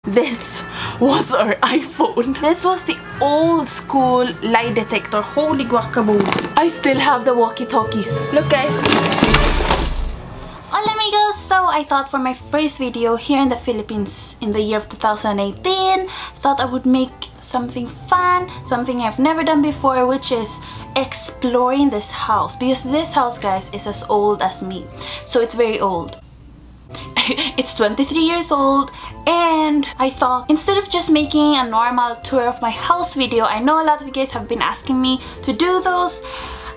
This was our iPhone. This was the old school lie detector. Holy guacamole. I still have the walkie-talkies. Look guys. Hola amigos! So I thought for my first video here in the Philippines in the year of 2018, thought I would make something fun, something I've never done before, which is exploring this house. Because this house, guys, is as old as me. So it's very old. It's 23 years old, and I thought instead of just making a normal tour of my house video, I know a lot of you guys have been asking me to do those,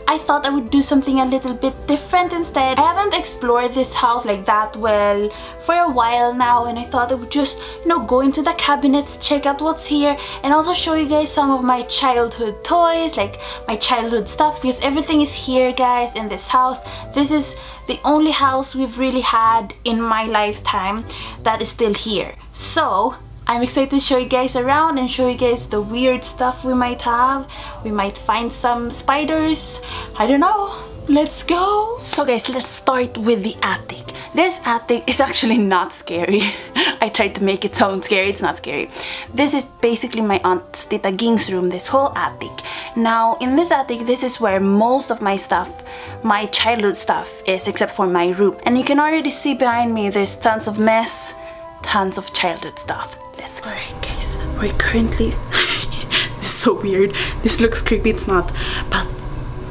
I thought I would do something a little bit different instead. I haven't explored this house like that well for a while now, and I thought I would just, go into the cabinets, check out what's here, and also show you guys some of my childhood toys, like my childhood stuff, because everything is here, guys, in this house. This is the only house we've really had in my lifetime that is still here. So I'm excited to show you guys around and show you guys the weird stuff we might have. We might find some spiders. I don't know. Let's go. So guys, let's start with the attic. This attic is actually not scary. I tried to make it sound scary. It's not scary. This is basically my aunt Tita Ging's room, this whole attic. Now in this attic, this is where most of my stuff, my childhood stuff is, except for my room. And you can already see behind me, there's tons of mess, tons of childhood stuff. Let's go. Alright guys, we're currently this is so weird, this looks creepy, it's not, but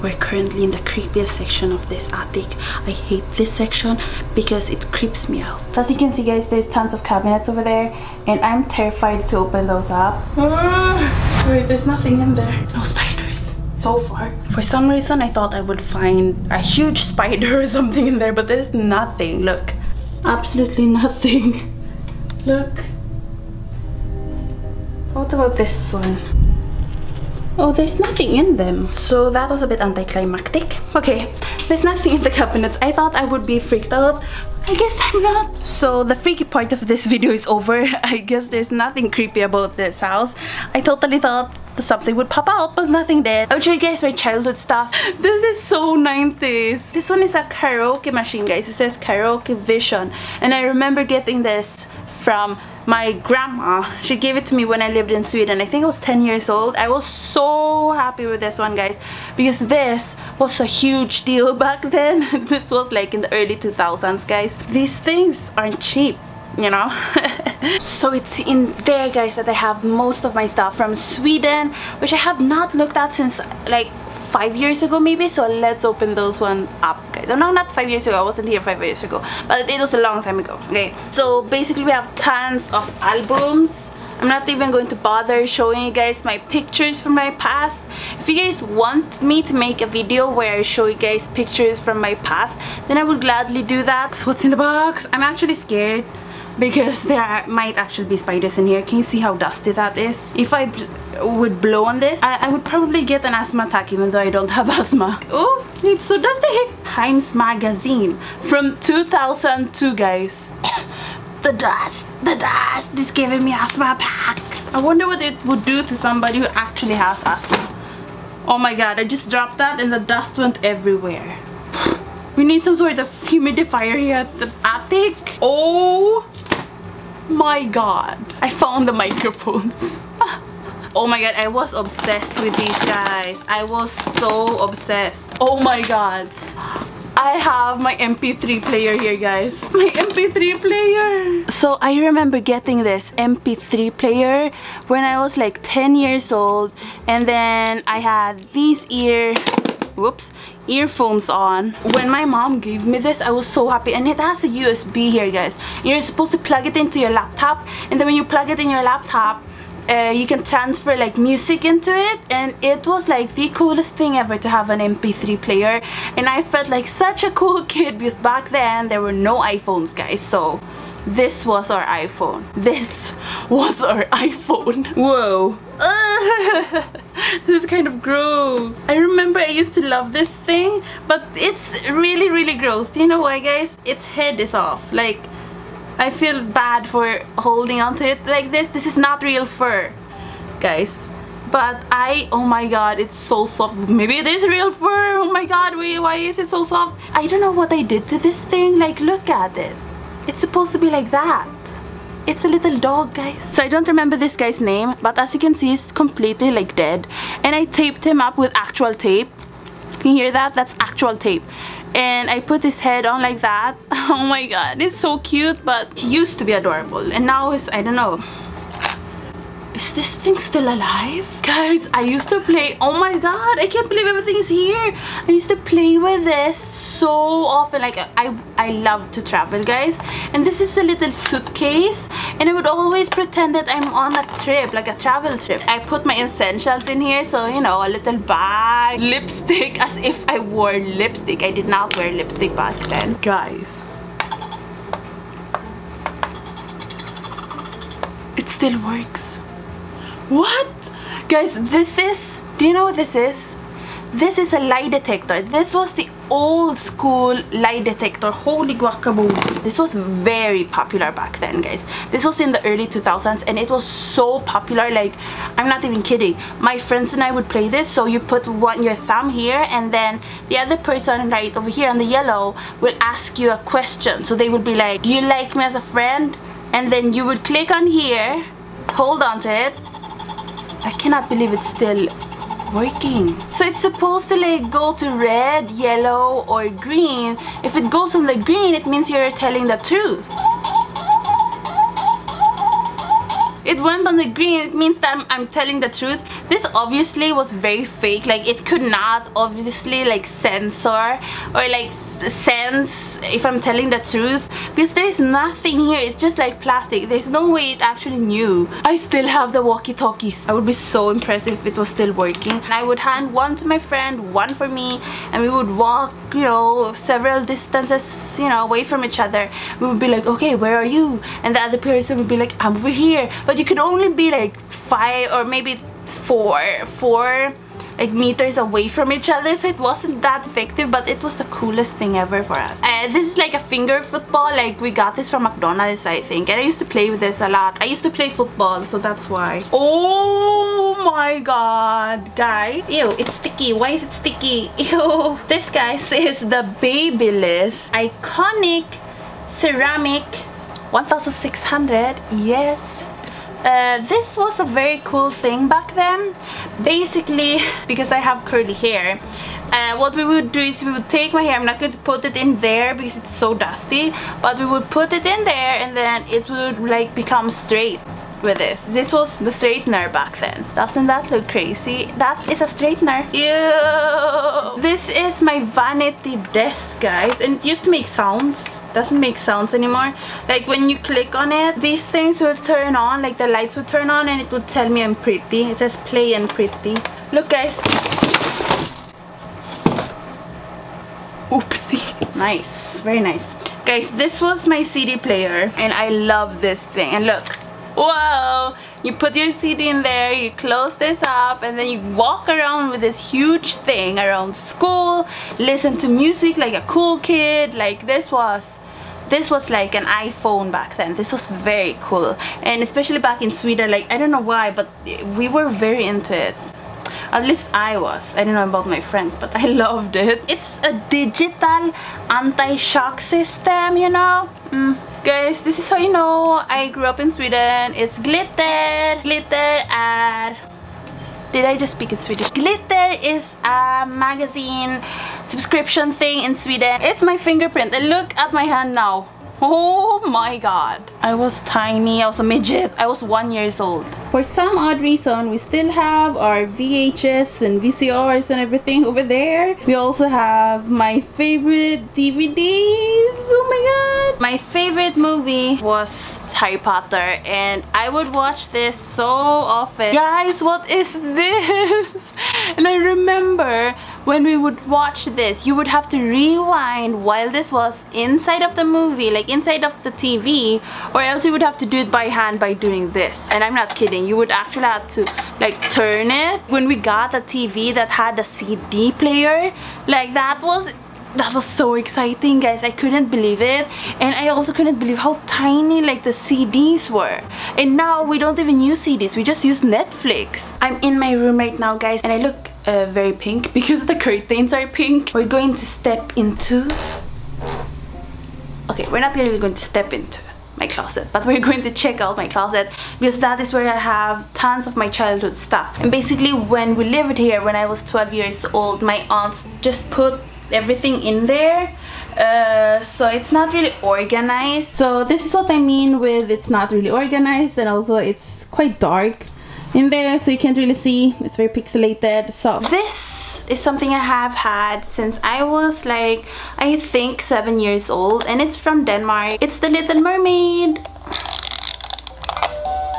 we're currently in the creepiest section of this attic. I hate this section because it creeps me out. So as you can see guys, there's tons of cabinets over there, and I'm terrified to open those up. Wait, there's nothing in there. No spiders so far. For some reason I thought I would find a huge spider or something in there, but there's nothing. Look, absolutely nothing. Look. What about this one? Oh, there's nothing in them. So that was a bit anticlimactic. Okay, there's nothing in the cabinets. I thought I would be freaked out. I guess I'm not. So the freaky part of this video is over. I guess there's nothing creepy about this house. I totally thought something would pop out, but nothing did. I'll show you guys my childhood stuff. This is so 90s. This one is a karaoke machine, guys. It says Karaoke Vision. And I remember getting this from my grandma. She gave it to me when I lived in Sweden. I think I was 10 years old. I was so happy with this one, guys, because this was a huge deal back then. This was like in the early 2000s, guys. These things aren't cheap, So it's in there, guys, that I have most of my stuff from Sweden, which I have not looked at since like 5 years ago maybe. So let's open those one up, guys. No, not 5 years ago. I wasn't here 5 years ago, but it was a long time ago. Okay, so basically we have tons of albums. I'm not even going to bother showing you guys my pictures from my past. If you guys want me to make a video where I show you guys pictures from my past, then I would gladly do that. So what's in the box? I'm actually scared because there might actually be spiders in here. Can you see how dusty that is? If I would blow on this, I would probably get an asthma attack, even though I don't have asthma. Oh, it's so dusty. Times magazine from 2002, guys. The dust is giving me asthma attack. I wonder what it would do to somebody who actually has asthma. Oh my god, I just dropped that and the dust went everywhere. We need some sort of humidifier here at the attic. Oh my god, I found the microphones. Oh my god, I was obsessed with these, guys. I was so obsessed. Oh my god, I have my MP3 player here, guys. My MP3 player. So I remember getting this MP3 player when I was like 10 years old, and then I had these earphones on. When my mom gave me this, I was so happy, and it has a USB here, guys. You're supposed to plug it into your laptop, and then when you plug it in your laptop, you can transfer like music into it, and it was like the coolest thing ever to have an MP3 player. And I felt like such a cool kid because back then there were no iPhones, guys. So this was our iPhone. This was our iPhone. Whoa. This is kind of gross. I remember I used to love this thing, but it's really, really gross. Do you know why, guys? Its head is off. Like, I feel bad for holding onto it like this. This is not real fur, guys. But oh my god, it's so soft. Maybe it is real fur. Oh my god, why is it so soft? I don't know what I did to this thing. Like, look at it. It's supposed to be like that. It's a little dog, guys. So I don't remember this guy's name, but as you can see, he's completely like dead. And I taped him up with actual tape. Can you hear that? That's actual tape. And I put his head on like that. Oh my god, it's so cute. But he used to be adorable, and now it's, I don't know. Is this thing still alive? Guys, I used to play, oh my god, I can't believe everything's here. I used to play with this so often. Like I love to travel, guys, and this is a little suitcase, and I would always pretend that I'm on a trip, like a travel trip. I put my essentials in here, so you know, a little bag, lipstick, as if I wore lipstick. I did not wear lipstick back then, guys. It still works. What? Guys, this is, do you know what this is? This is a lie detector. This was the old school lie detector. Holy guacamole. This was very popular back then, guys. This was in the early 2000s, and it was so popular, like, I'm not even kidding. My friends and I would play this. So you put your thumb here, and then the other person right over here on the yellow will ask you a question. So they would be like, do you like me as a friend? And then you would click on here, hold on to it. I cannot believe it's still working. So it's supposed to like go to red, yellow, or green. If it goes on the green, it means you're telling the truth. It went on the green, it means that I'm telling the truth. This obviously was very fake. Like, it could not obviously like censor or like sense if I'm telling the truth, because there's nothing here. It's just like plastic. There's no way it actually knew. I still have the walkie-talkies. I would be so impressed if it was still working. And I would hand one to my friend, one for me, and we would walk, you know, several distances, you know, away from each other. We would be like, okay, where are you? And the other person would be like, I'm over here. But you could only be like 5 or maybe 4 like meters away from each other, so it wasn't that effective, but it was the coolest thing ever for us. This is like a finger football. Like, we got this from McDonald's, I think, and I used to play with this a lot. I used to play football, so that's why. Oh my god, guys. Ew, it's sticky. Why is it sticky? Ew. This, guys, is the Babyliss iconic ceramic 1600. Yes. This was a very cool thing back then. Basically, because I have curly hair, what we would do is we would take my hair. I'm not going to put it in there because it's so dusty, but we would put it in there, and then it would like become straight with this. This was the straightener back then. Doesn't that look crazy? That is a straightener. Ew. This is my vanity desk, guys, and it used to make sounds. Doesn't make sounds anymore. Like, when you click on it, these things would turn on, like the lights would turn on, and it would tell me I'm pretty. It says play and pretty. Look, guys. Oopsie. Nice. Very nice. Guys, this was my CD player, and I love this thing. And look. Whoa! You put your CD in there, you close this up, and then you walk around with this huge thing around school, listen to music like a cool kid. Like, this was like an iPhone back then. This was very cool, and especially back in Sweden. Like, I don't know why, but we were very into it. At least I was. I don't know about my friends, but I loved it. It's a digital anti-shock system, you know. Guys, this is how you know I grew up in Sweden. It's glitter. Glitter är... Did I just speak in Swedish? Glitter is a magazine subscription thing in Sweden. It's my fingerprint, and look at my hand now. Oh my god. I was tiny. I was a midget. I was 1 year old. For some odd reason, we still have our VHS and VCRs and everything over there. We also have my favorite DVDs. Oh my god. My favorite movie was Harry Potter, and I would watch this so often. Guys, what is this? And I remember when we would watch this, you would have to rewind while this was inside of the movie, like inside of the TV, or else you would have to do it by hand by doing this. And I'm not kidding, you would actually have to like turn it. When we got a TV that had a CD player, like that was so exciting, guys. I couldn't believe it, and I also couldn't believe how tiny like the CDs were. And now we don't even use CDs, we just use Netflix. I'm in my room right now, guys, and I look very pink because the curtains are pink. We're going to step into... Okay, we're not really going to step into. my closet, but we're going to check out my closet because that is where I have tons of my childhood stuff. And basically when we lived here, when I was 12 years old, my aunts just put everything in there, so it's not really organized. So this is what I mean with it's not really organized, and also it's quite dark in there, so you can't really see. It's very pixelated. So this is something I have had since I was like, I think 7 years old, and it's from Denmark. It's the Little Mermaid.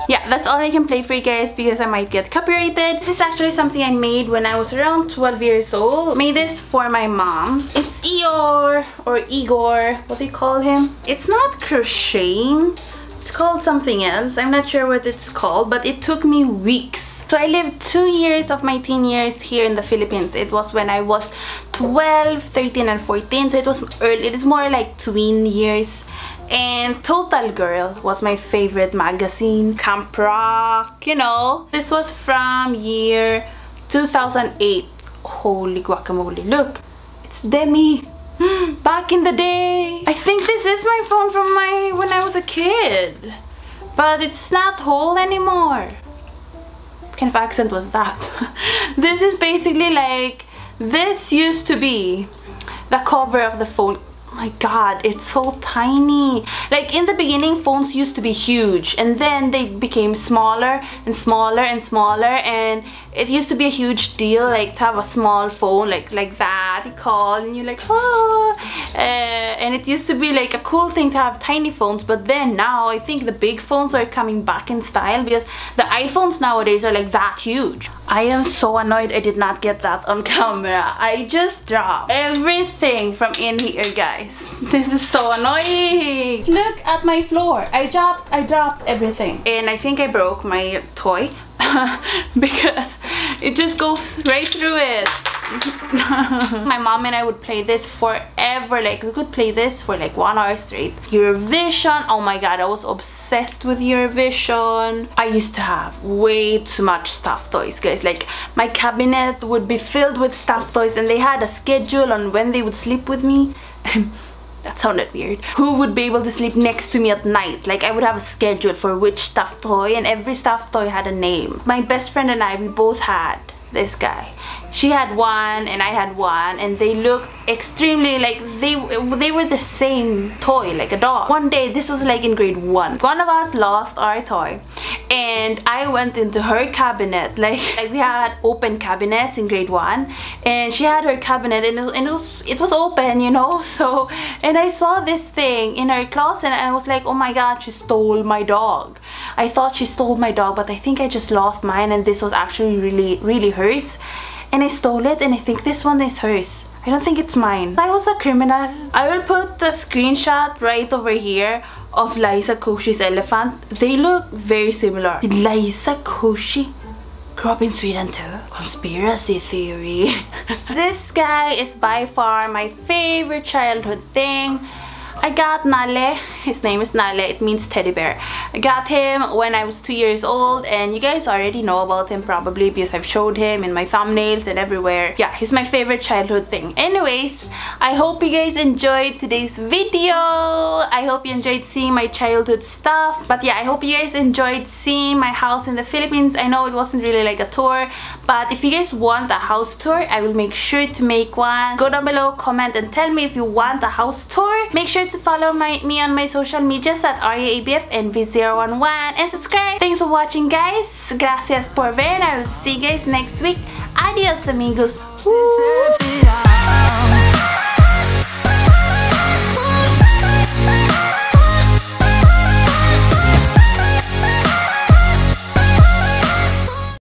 Yeah, that's all I can play for you guys because I might get copyrighted. This is actually something I made when I was around 12 years old. Made this for my mom. It's Eeyore or Igor, what do you call him? It's not crocheting. It's called something else. I'm not sure what it's called, but it took me weeks. So I lived 2 years of my teen years here in the Philippines. It was when I was 12, 13, and 14. So it was early. It is more like tween years. And Total Girl was my favorite magazine. Camp Rock, you know. This was from year 2008. Holy guacamole. Look, it's Demi. Back in the day. I think this is my phone from when I was a kid, but it's not whole anymore. What kind of accent was that? This is basically like, this used to be the cover of the phone. Oh my god, it's so tiny. Like in the beginning, phones used to be huge, and then they became smaller and smaller and smaller, and it used to be a huge deal, like to have a small phone like that. You call and you're like, oh, and it used to be like a cool thing to have tiny phones. But then now I think the big phones are coming back in style because the iPhones nowadays are like that huge. I am so annoyed I did not get that on camera. I just dropped everything from in here, guys. This is so annoying. Look at my floor. I dropped everything, and I think I broke my toy because it just goes right through it. My mom and I would play this forever. Like we could play this for like 1 hour straight. Eurovision, oh my god, I was obsessed with Eurovision. I used to have way too much stuffed toys, guys. Like my cabinet would be filled with stuffed toys, and they had a schedule on when they would sleep with me. That sounded weird. Who would be able to sleep next to me at night? Like I would have a schedule for which stuffed toy, and every stuffed toy had a name. My best friend and I, we both had this guy. She had one and I had one, and they looked extremely like they were the same toy, like a dog. One day, this was like in grade 1, one of us lost our toy, and I went into her cabinet. Like we had open cabinets in grade 1, and she had her cabinet, and it was open, you know. So, and I saw this thing in her closet, and I was like, oh my god, she stole my dog. I thought she stole my dog, but I think I just lost mine, and this was actually really hers. And I stole it, and I think this one is hers. I don't think it's mine. I was a criminal. I will put the screenshot right over here of Liza Koshy's elephant. They look very similar. Did Liza Koshy grow up in Sweden too? Conspiracy theory. This guy is by far my favorite childhood thing. I got Nalle. His name is Nalle. It means teddy bear. I got him when I was 2 years old, and you guys already know about him probably because I've showed him in my thumbnails and everywhere. Yeah, he's my favorite childhood thing. Anyways, I hope you guys enjoyed today's video. I hope you enjoyed seeing my childhood stuff. But yeah, I hope you guys enjoyed seeing my house in the Philippines. I know it wasn't really like a tour, but if you guys want a house tour, I will make sure to make one. Go down below, comment, and tell me if you want a house tour. Make sure to follow me on my social medias at ArtAndBeautyFreak and V011, and subscribe. Thanks for watching, guys. Gracias por ver. I will see you guys next week. Adios, amigos. Woo!